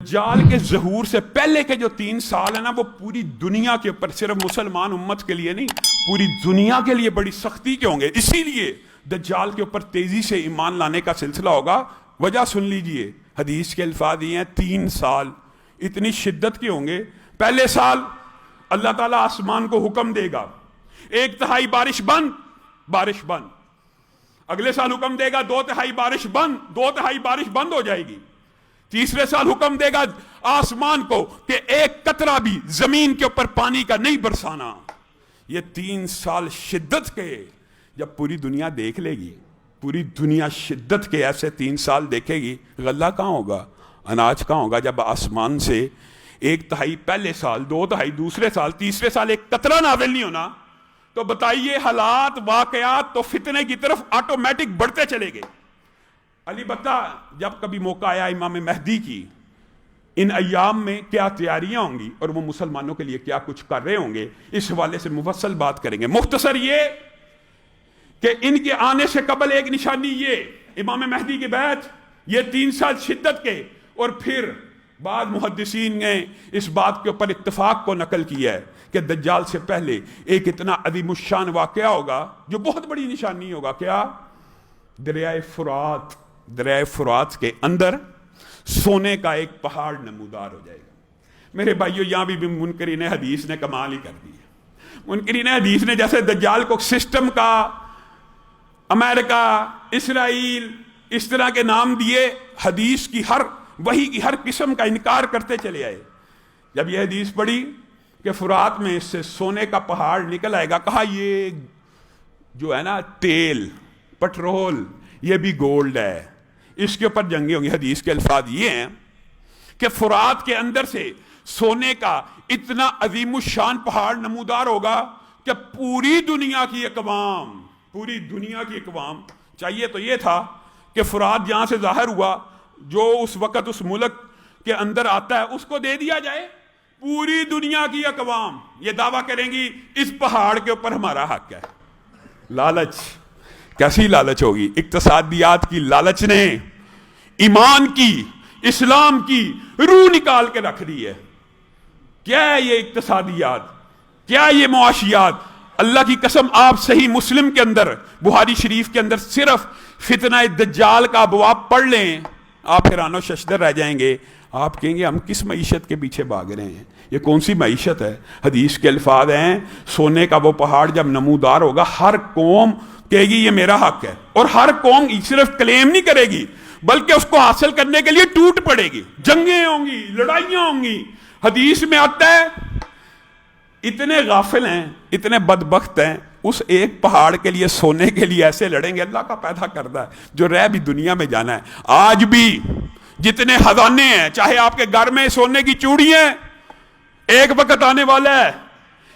دجال کے ظہور سے پہلے کے جو 3 سال ہیں نا، وہ پوری دنیا کے اوپر، صرف مسلمان امت کے لیے نہیں، پوری دنیا کے لیے بڑی سختی کے ہوں گے۔ اسی لیے دجال کے اوپر تیزی سے ایمان لانے کا سلسلہ ہوگا۔ وجہ سن لیجئے، حدیث کے الفاظ یہ ہیں 3 سال اتنی شدت کے ہوں گے۔ پہلے سال اللہ تعالیٰ آسمان کو حکم دے گا 1/3 بارش بند، بارش بند۔ اگلے سال حکم دے گا 2/3 بارش بند، 2/3 بارش بند ہو جائے گی۔ تیسرے سال حکم دے گا آسمان کو کہ 1 قطرہ بھی زمین کے اوپر پانی کا نہیں برسانا۔ یہ 3 سال شدت کے جب پوری دنیا دیکھ لے گی، پوری دنیا شدت کے ایسے 3 سال دیکھے گی، غلہ کہاں ہوگا، اناج کہاں ہوگا؟ جب آسمان سے 1/3 پہلے سال، 2/3 دوسرے سال، تیسرے سال 1 قطرہ نازل نہیں ہونا، تو بتائیے حالات، واقعات تو فتنے کی طرف آٹومیٹک بڑھتے چلے گئے۔ علی بتہ جب کبھی موقع آیا امام مہدی کی، ان ایام میں کیا تیاریاں ہوں گی اور وہ مسلمانوں کے لیے کیا کچھ کر رہے ہوں گے، اس حوالے سے مفصل بات کریں گے۔ مختصر یہ کہ ان کے آنے سے قبل ایک نشانی یہ امام مہدی کے بعد یہ 3 سال شدت کے، اور پھر بعض محدثین نے اس بات کے اوپر اتفاق کو نقل کیا ہے کہ دجال سے پہلے ایک اتنا عظیم الشان واقعہ ہوگا جو بہت بڑی نشانی ہوگا۔ کیا؟ دریائے فرات کے اندر سونے کا ایک پہاڑ نمودار ہو جائے گا۔ میرے بھائیو، یہاں بھی منکرین حدیث نے کمال ہی کر دی ہے۔ منکرین حدیث نے جیسے دجال کو سسٹم کا، امریکہ، اسرائیل، اس طرح کے نام دیے، حدیث کی وحی کی ہر قسم کا انکار کرتے چلے آئے۔ جب یہ حدیث پڑھی کہ فرات میں اس سے سونے کا پہاڑ نکل آئے گا، کہا یہ جو ہے نا تیل، پٹرول، یہ بھی گولڈ ہے، اس کے اوپر جنگیں ہوں گی۔ حدیث کے الفاظ یہ ہیں کہ فرات کے اندر سے سونے کا اتنا عظیم الشان پہاڑ نمودار ہوگا کہ پوری دنیا کی اقوام چاہیے تو یہ تھا کہ فرات جہاں سے ظاہر ہوا، جو اس وقت اس ملک کے اندر آتا ہے اس کو دے دیا جائے۔ پوری دنیا کی اقوام یہ دعویٰ کریں گی اس پہاڑ کے اوپر ہمارا حق ہے۔ لالچ، کیسی لالچ ہوگی؟ اقتصادیات کی لالچ نے ایمان کی، اسلام کی روح نکال کے رکھ دی ہے۔ کیا ہے یہ اقتصادیات؟ کیا یہ معاشیات؟ اللہ کی قسم، آپ صحیح مسلم کے اندر، بخاری شریف کے اندر صرف فتنہ دجال کا ابواب پڑھ لیں، آپ حیران و ششدر رہ جائیں گے۔ آپ کہیں گے ہم کس معیشت کے پیچھے بھاگ رہے ہیں؟ یہ کون سی معیشت ہے؟ حدیث کے الفاظ ہیں سونے کا وہ پہاڑ جب نمودار ہوگا، ہر قوم کہے گی یہ میرا حق ہے، اور ہر قوم صرف کلیم نہیں کرے گی بلکہ اس کو حاصل کرنے کے لیے ٹوٹ پڑے گی، جنگیں ہوں گی، لڑائیاں ہوں گی۔ حدیث میں آتا ہے اتنے غافل ہیں، اتنے بدبخت ہیں، اس ایک پہاڑ کے لیے، سونے کے لیے ایسے لڑیں گے۔ اللہ کا پیدا کردہ ہے جو رہ بھی دنیا میں جانا ہے۔ آج بھی جتنے خزانے ہیں، چاہے آپ کے گھر میں سونے کی چوڑی ہیں، ایک وقت آنے والا ہے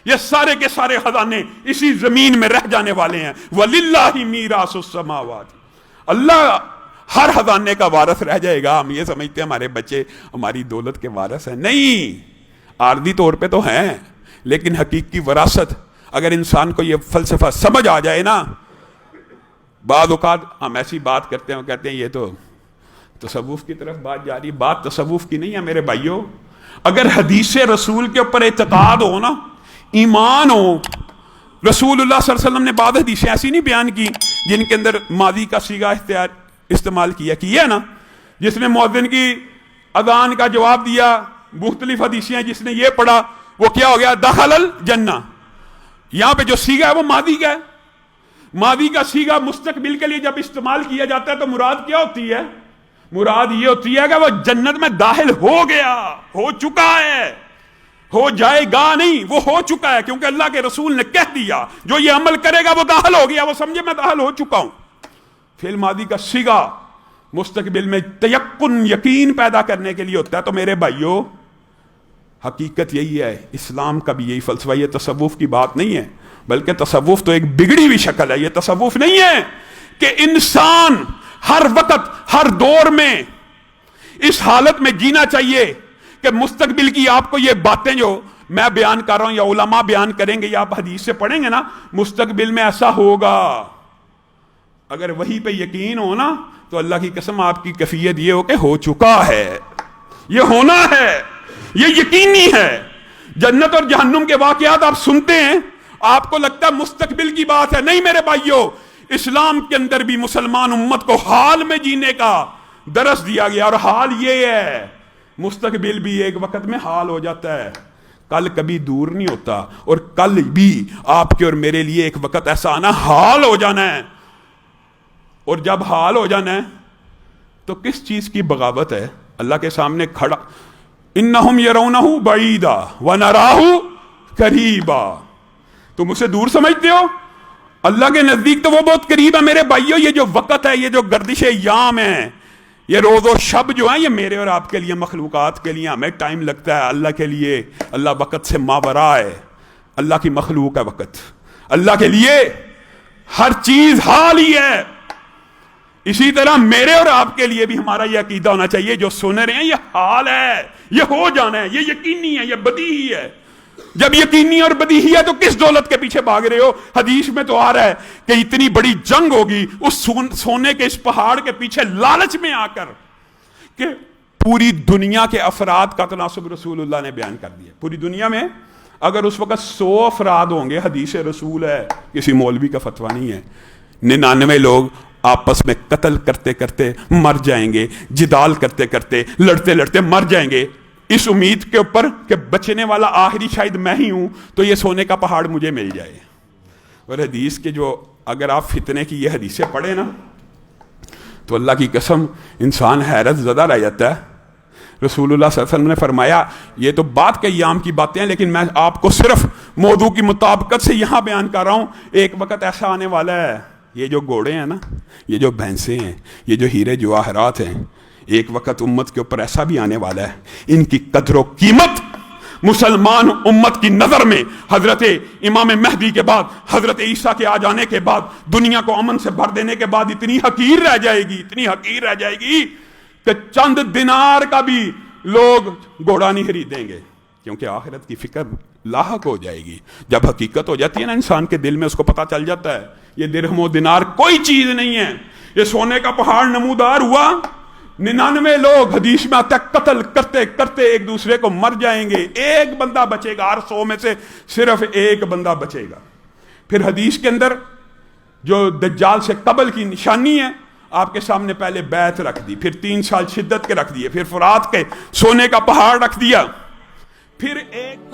یہ سارے کے سارے خزانے اسی زمین میں رہ جانے والے ہیں۔ وَلِلَّهِ مِيرَاثُ السَّمَاوَاتِ، اللہ ہر خزانے کا وارث رہ جائے گا۔ ہم یہ سمجھتے ہیں ہمارے بچے ہماری دولت کے وارث ہیں، نہیں، عارضی طور پہ تو ہیں، لیکن حقیقی وراثت اگر انسان کو یہ فلسفہ سمجھ آ جائے نا، بعض اوقات ہم ایسی بات کرتے ہیں، کہتے ہیں یہ تو تصوف کی طرف بات جا رہی۔ بات تصوف کی نہیں ہے میرے بھائیوں۔ اگر حدیث رسول کے اوپر اعتقاد ہو نا، ایمان ہو، رسول اللہ صلی اللہ علیہ وسلم نے بعض حدیثیں ایسی نہیں بیان کی جن کے اندر ماضی کا صیغہ استعمال کیا ہے نا، جس نے مؤذن کی اذان کا جواب دیا، مختلف حدیثیں ہیں جس نے یہ پڑھا، وہ کیا ہو گیا؟ دخل الجنہ۔ یہاں پہ جو صیغہ ہے وہ ماضی کا ہے۔ ماضی کا صیغہ مستقبل کے لیے جب استعمال کیا جاتا ہے تو مراد کیا ہوتی ہے؟ مراد یہ ہوتی ہے کہ وہ جنت میں داخل ہو گیا، ہو چکا ہے، ہو جائے گا نہیں، وہ ہو چکا ہے، کیونکہ اللہ کے رسول نے کہہ دیا جو یہ عمل کرے گا وہ داخل ہو گیا، وہ سمجھے میں داخل ہو چکا ہوں۔ فعل ماضی کا صیغہ مستقبل میں تیقن، یقین پیدا کرنے کے لیے ہوتا ہے۔ تو میرے بھائیوں، حقیقت یہی ہے، اسلام کا بھی یہی فلسفہ، یہ تصوف کی بات نہیں ہے، بلکہ تصوف تو ایک بگڑی ہوئی شکل ہے۔ یہ تصوف نہیں ہے کہ انسان ہر وقت، ہر دور میں اس حالت میں جینا چاہیے کہ مستقبل کی آپ کو یہ باتیں جو میں بیان کر رہا ہوں یا علماء بیان کریں گے یا آپ حدیث سے پڑھیں گے نا، مستقبل میں ایسا ہوگا۔ اگر وہی پہ یقین ہو نا تو اللہ کی قسم آپ کی کیفیت یہ ہو کہ ہو چکا ہے۔ یہ ہونا ہے، یہ یقینی ہے۔ جنت اور جہنم کے واقعات آپ سنتے ہیں، آپ کو لگتا ہے مستقبل کی بات ہے، نہیں میرے بھائیوں، اسلام کے اندر بھی مسلمان امت کو حال میں جینے کا درس دیا گیا، اور حال یہ ہے، مستقبل بھی ایک وقت میں حال ہو جاتا ہے، کل کبھی دور نہیں ہوتا، اور کل بھی آپ کے اور میرے لیے ایک وقت ایسا آنا، حال ہو جانا ہے۔ اور جب حال ہو جانا ہے تو کس چیز کی بغاوت ہے؟ اللہ کے سامنے کھڑا، انہم یرونہ بعیدا ونراہ قریبا، تم اسے دور سمجھتے ہو، اللہ کے نزدیک تو وہ بہت قریب ہے۔ میرے بھائیوں، یہ جو وقت ہے، یہ جو گردش ایام ہے، یہ روز و شب جو ہیں، یہ میرے اور آپ کے لیے، مخلوقات کے لیے ہمیں ٹائم لگتا ہے، اللہ کے لیے اللہ وقت سے ماورا ہے، اللہ کی مخلوق ہے وقت، اللہ کے لیے ہر چیز حال ہی ہے۔ اسی طرح میرے اور آپ کے لیے بھی ہمارا یہ عقیدہ ہونا چاہیے، جو سن رہے ہیں یہ حال ہے، یہ ہو جانا ہے، یہ یقینی ہے، یہ بدیہی ہے۔ جب یقینی اور بدیہی ہے تو کس دولت کے پیچھے بھاگ رہے ہو؟ حدیث میں تو آ رہا ہے کہ اتنی بڑی جنگ ہوگی اس سونے کے اس پہاڑ کے پیچھے لالچ میں آ کر، کہ پوری دنیا کے افراد کا تناسب رسول اللہ نے بیان کر دیا۔ پوری دنیا میں اگر اس وقت 100 افراد ہوں گے، حدیث رسول ہے، کسی مولوی کا فتویٰ نہیں ہے، 99 لوگ آپس میں قتل کرتے کرتے مر جائیں گے، جدال کرتے کرتے، لڑتے لڑتے مر جائیں گے، اس امید کے اوپر کہ بچنے والا آخری شاید میں ہی ہوں، تو یہ سونے کا پہاڑ مجھے مل جائے۔ اور حدیث کے جو، اگر آپ فتنے کی یہ حدیثیں پڑھیں نا، تو اللہ کی قسم انسان حیرت زدہ رہ جاتا ہے۔ رسول اللہ صلی اللہ علیہ وسلم نے فرمایا، یہ تو بعد کے ایام کی باتیں ہیں، لیکن میں آپ کو صرف موضوع کی مطابقت سے یہاں بیان کر رہا ہوں، ایک وقت ایسا آنے والا ہے، یہ جو گھوڑے ہیں نا، یہ جو بھینسیں ہیں، یہ جو ہیرے جواہرات ہیں، ایک وقت امت کے اوپر ایسا بھی آنے والا ہے، ان کی قدر و قیمت مسلمان امت کی نظر میں حضرت امام مہدی کے بعد، حضرت عیسیٰ کے آ جانے کے بعد، دنیا کو امن سے بھر دینے کے بعد اتنی حقیر رہ جائے گی، اتنی حقیر رہ جائے گی کہ چند دینار کا بھی لوگ گھوڑا نہیں خریدیں گے، کیونکہ آخرت کی فکر لاحق ہو جائے گی۔ جب حقیقت ہو جاتی ہے نا انسان کے دل میں، اس کو پتہ چل جاتا ہے یہ درہم و دینار کوئی چیز نہیں ہے، یہ سونے کا پہاڑ نمودار ہوا، 99 لوگ حدیث میں آتا ہے قتل کرتے کرتے ایک دوسرے کو مر جائیں گے، ایک بندہ بچے گا، ہر 100 میں سے صرف ایک بندہ بچے گا۔ پھر حدیث کے اندر جو دجال سے قبل کی نشانی ہے، آپ کے سامنے پہلے بیعت رکھ دی، پھر 3 سال شدت کے رکھ دیے، پھر فرات کے سونے کا پہاڑ رکھ دیا، پھر ایک